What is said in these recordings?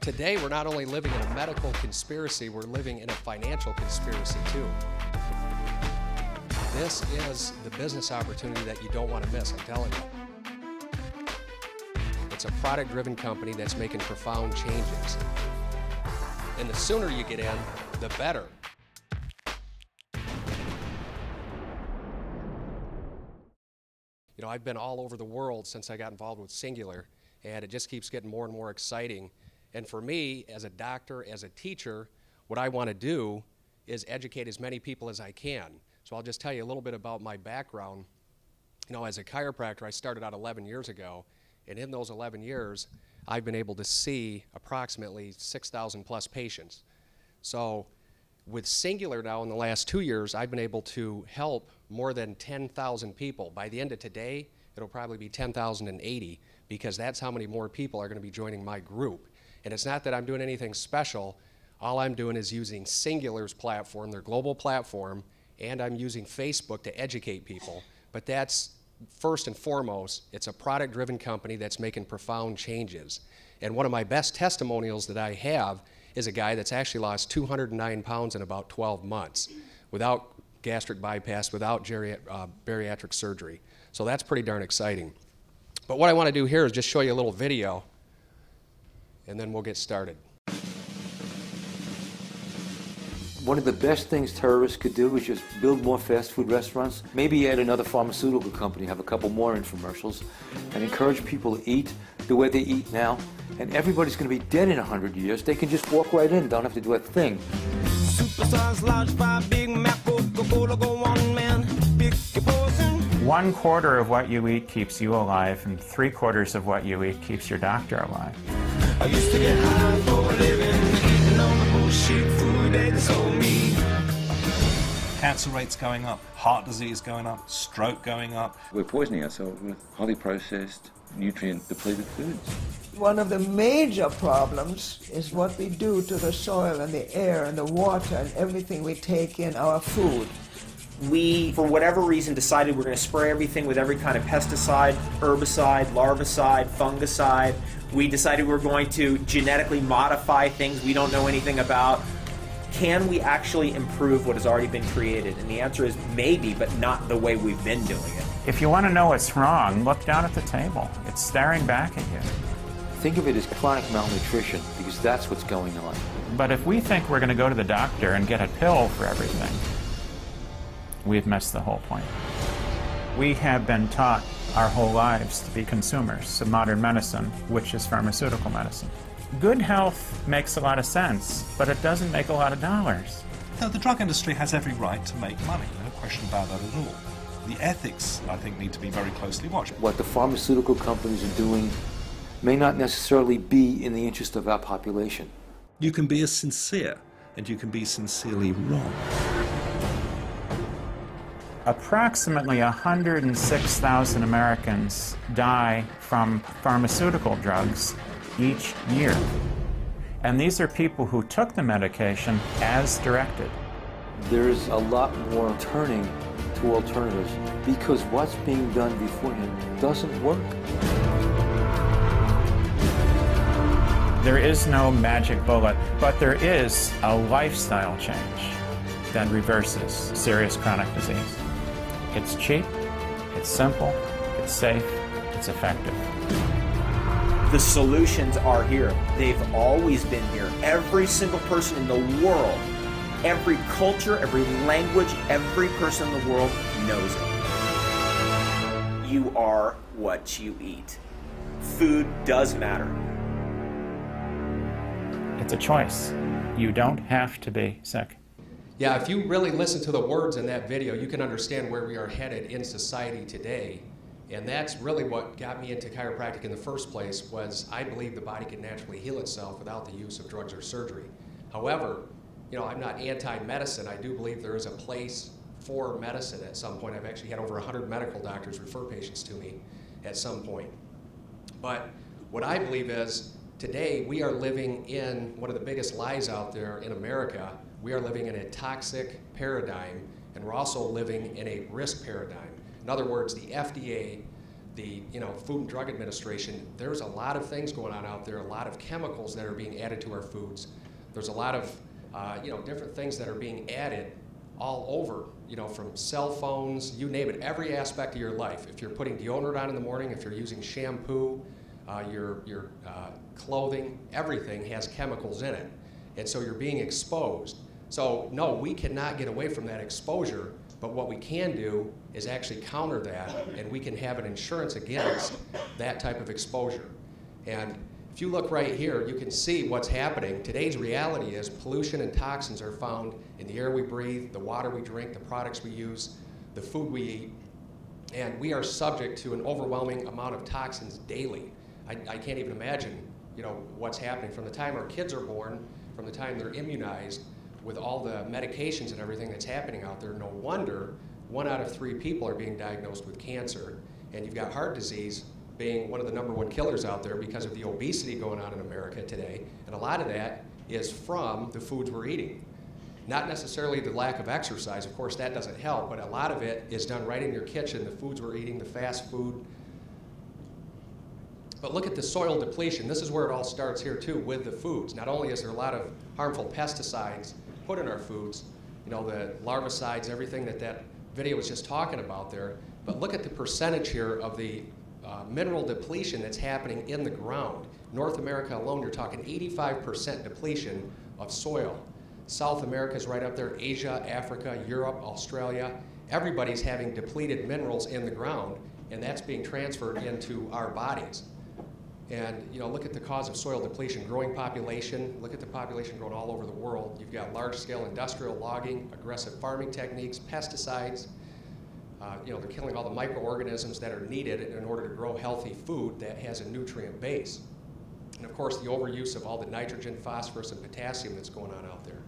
Today, we're not only living in a medical conspiracy, we're living in a financial conspiracy too. This is the business opportunity that you don't want to miss, I'm telling you. It's a product-driven company that's making profound changes. And the sooner you get in, the better. You know, I've been all over the world since I got involved with Xyngular, and it just keeps getting more and more exciting. And for me, as a doctor, as a teacher, what I want to do is educate as many people as I can. So I'll just tell you a little bit about my background. You know, as a chiropractor, I started out 11 years ago, and in those 11 years, I've been able to see approximately 6,000 plus patients. So with Xyngular now in the last 2 years, I've been able to help more than 10,000 people. By the end of today, it'll probably be 10,080 because that's how many more people are going to be joining my group. And it's not that I'm doing anything special. All I'm doing is using Xyngular's platform, their global platform, and I'm using Facebook to educate people. But that's first and foremost, it's a product-driven company that's making profound changes. And one of my best testimonials that I have is a guy that's actually lost 209 pounds in about 12 months without gastric bypass, without bariatric surgery. So that's pretty darn exciting. But what I want to do here is just show you a little video, and then we'll get started. One of the best things terrorists could do is just build more fast food restaurants, maybe add another pharmaceutical company, have a couple more infomercials, and encourage people to eat the way they eat now. And everybody's going to be dead in 100 years. They can just walk right in, don't have to do a thing. Superstars, large fry, Big Mac, Coca-Cola, go on, man. Pick your poison. 1/4 of what you eat keeps you alive, and 3/4 of what you eat keeps your doctor alive. I used to get high for a living, eating on the bullshit food they sold me. Cancer rates going up, heart disease going up, stroke going up. We're poisoning ourselves with highly processed, nutrient-depleted foods. One of the major problems is what we do to the soil and the air and the water and everything we take in, our food. We, for whatever reason, decided we're going to spray everything with every kind of pesticide, herbicide, larvicide, fungicide. We decided we're going to genetically modify things we don't know anything about. Can we actually improve what has already been created? And the answer is maybe, but not the way we've been doing it. If you want to know what's wrong, look down at the table. It's staring back at you. Think of it as chronic malnutrition, because that's what's going on. But if we think we're going to go to the doctor and get a pill for everything, we've missed the whole point. We have been taught our whole lives to be consumers of modern medicine, which is pharmaceutical medicine. Good health makes a lot of sense, but it doesn't make a lot of dollars. Now, the drug industry has every right to make money, no question about that at all. The ethics, I think, need to be very closely watched. What the pharmaceutical companies are doing may not necessarily be in the interest of our population. You can be as sincere, and you can be sincerely wrong. Approximately 106,000 Americans die from pharmaceutical drugs each year. And these are people who took the medication as directed. There's a lot more turning to alternatives because what's being done beforehand doesn't work. There is no magic bullet, but there is a lifestyle change that reverses serious chronic disease. It's cheap, it's simple, it's safe, it's effective. The solutions are here. They've always been here. Every single person in the world, every culture, every language, every person in the world knows it. You are what you eat. Food does matter. It's a choice. You don't have to be sick. Yeah, if you really listen to the words in that video, you can understand where we are headed in society today. And that's really what got me into chiropractic in the first place, was I believe the body can naturally heal itself without the use of drugs or surgery. However, you know, I'm not anti-medicine. I do believe there is a place for medicine at some point. I've actually had over 100 medical doctors refer patients to me at some point. But what I believe is, today we are living in one of the biggest lies out there in America. We are living in a toxic paradigm, and we're also living in a risk paradigm. In other words, the FDA, the Food and Drug Administration, there's a lot of things going on out there, a lot of chemicals that are being added to our foods. There's a lot of different things that are being added all over, from cell phones, you name it, every aspect of your life. If you're putting deodorant on in the morning, if you're using shampoo, your clothing, everything has chemicals in it. And so you're being exposed. So no, we cannot get away from that exposure, but what we can do is actually counter that, and we can have an insurance against that type of exposure. And if you look right here, you can see what's happening. Today's reality is pollution and toxins are found in the air we breathe, the water we drink, the products we use, the food we eat, and we are subject to an overwhelming amount of toxins daily. I can't even imagine, what's happening from the time our kids are born, from the time they're immunized, with all the medications and everything that's happening out there. No wonder 1 out of 3 people are being diagnosed with cancer, and you've got heart disease being one of the #1 killers out there because of the obesity going on in America today. And a lot of that is from the foods we're eating. Not necessarily the lack of exercise, of course that doesn't help, but a lot of it is done right in your kitchen, the foods we're eating, the fast food. But look at the soil depletion. This is where it all starts here too, with the foods. Not only is there a lot of harmful pesticides put in our foods, the larvicides, everything that video was just talking about there, but look at the percentage here of the mineral depletion that's happening in the ground. North America alone, you're talking 85% depletion of soil. South America is right up there, Asia, Africa, Europe, Australia. Everybody's having depleted minerals in the ground, and that's being transferred into our bodies. And look at the cause of soil depletion, growing population. Look at the population growing all over the world. You've got large-scale industrial logging, aggressive farming techniques, pesticides. They're killing all the microorganisms that are needed in order to grow healthy food that has a nutrient base. And of course, the overuse of all the nitrogen, phosphorus, and potassium that's going on out there.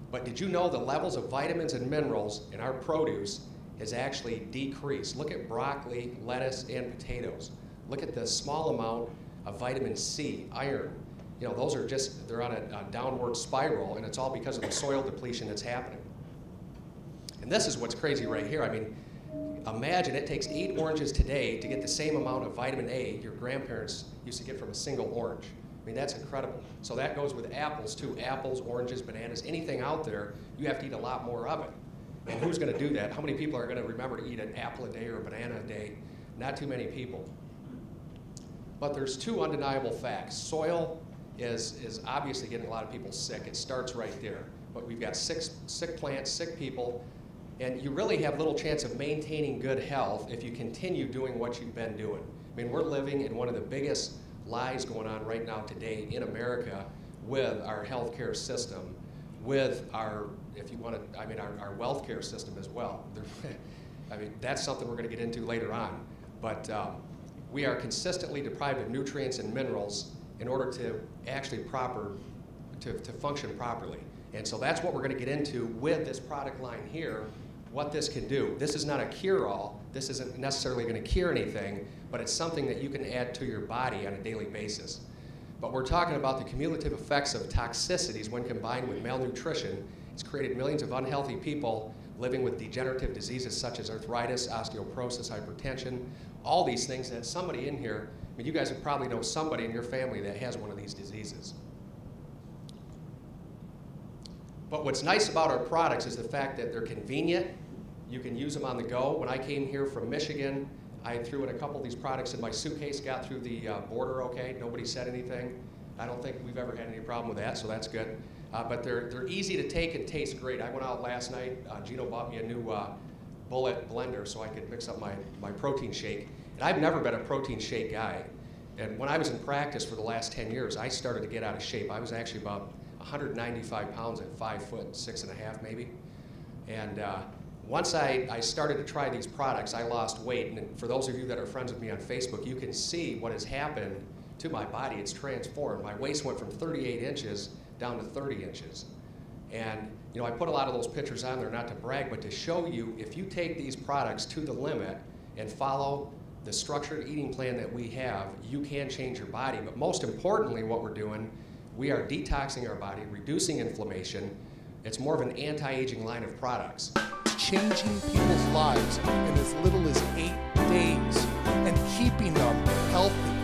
But did you know the levels of vitamins and minerals in our produce has actually decreased? Look at broccoli, lettuce, and potatoes. Look at the small amount of vitamin C, iron. Those are they're on a downward spiral, and it's all because of the soil depletion that's happening. And this is what's crazy right here. I mean, imagine it takes 8 oranges today to get the same amount of vitamin A your grandparents used to get from a single orange. I mean, that's incredible. So that goes with apples too. Apples, oranges, bananas, anything out there, you have to eat a lot more of it. And who's going to do that? How many people are going to remember to eat an apple a day or a banana a day? Not too many people. But there's 2 undeniable facts. Soil is obviously getting a lot of people sick. It starts right there. But we've got sick plants, sick people, and you really have little chance of maintaining good health if you continue doing what you've been doing. I mean, we're living in one of the biggest lies going on right now today in America with our healthcare system, with our, if you want to, our welfare system as well. That's something we're going to get into later on. But we are consistently deprived of nutrients and minerals in order to actually to function properly. And so that's what we're going to get into with this product line here, what this can do. This is not a cure-all. This isn't necessarily going to cure anything, but it's something that you can add to your body on a daily basis. But we're talking about the cumulative effects of toxicities when combined with malnutrition. It's created millions of unhealthy people living with degenerative diseases such as arthritis, osteoporosis, hypertension, all these things that somebody in here, you guys would probably know somebody in your family that has one of these diseases. But what's nice about our products is the fact that they're convenient. You can use them on the go. When I came here from Michigan, I threw in a couple of these products in my suitcase, got through the border okay. Nobody said anything. I don't think we've ever had any problem with that, so that's good. But they're easy to take and taste great. I went out last night. Gino bought me a new bullet blender so I could mix up my protein shake. And I've never been a protein shake guy. And when I was in practice for the last 10 years, I started to get out of shape. I was actually about 195 pounds at 5'6.5" maybe. And once I started to try these products, I lost weight. And for those of you that are friends with me on Facebook, you can see what has happened to my body. It's transformed. My waist went from 38 inches down to 30 inches. And I put a lot of those pictures on there not to brag, but to show you if you take these products to the limit and follow the structured eating plan that we have, you can change your body. But most importantly, what we're doing, we are detoxing our body, reducing inflammation. It's more of an anti-aging line of products. Changing people's lives in as little as 8 days and keeping them healthy.